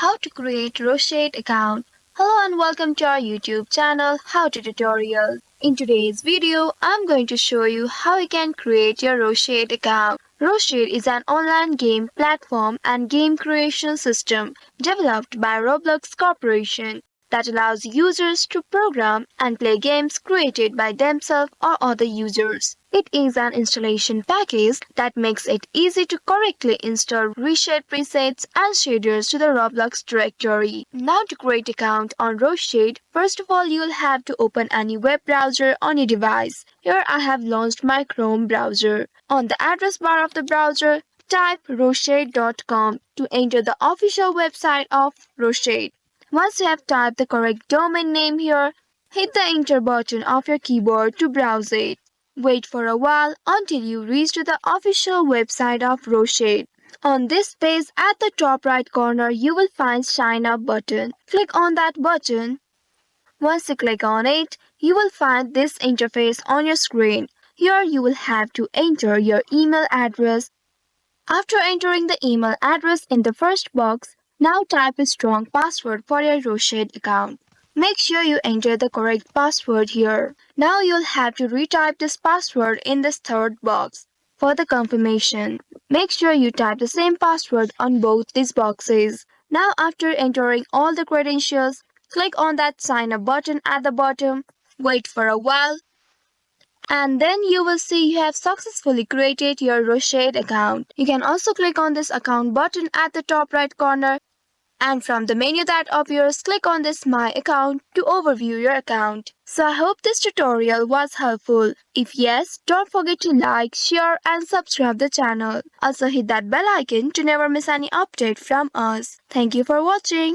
How to create Roshade account. Hello and welcome to our YouTube channel How to Tutorial. In today's video, I'm going to show you how you can create your Roshade account. Roshade is an online game platform and game creation system developed by Roblox Corporation that allows users to program and play games created by themselves or other users. It is an installation package that makes it easy to correctly install Roshade presets and shaders to the Roblox directory. Now to create account on Roshade, first of all you'll have to open any web browser on your device. Here I have launched my Chrome browser. On the address bar of the browser, type roshade.com to enter the official website of Roshade. Once you have typed the correct domain name here, hit the enter button of your keyboard to browse it. Wait for a while until you reach to the official website of Roshade. On this page at the top right corner you will find sign up button. Click on that button. Once you click on it, you will find this interface on your screen. Here you will have to enter your email address. After entering the email address in the first box, now type a strong password for your Roshade account. Make sure you enter the correct password here. Now you'll have to retype this password in this third box. For the confirmation, make sure you type the same password on both these boxes. Now after entering all the credentials, click on that sign up button at the bottom. Wait for a while. And then you will see you have successfully created your Roshade account. You can also click on this account button at the top right corner. And from the menu that appears, click on this My Account to overview your account. So I hope this tutorial was helpful. If yes, don't forget to like, share and subscribe the channel. Also hit that bell icon to never miss any update from us. Thank you for watching.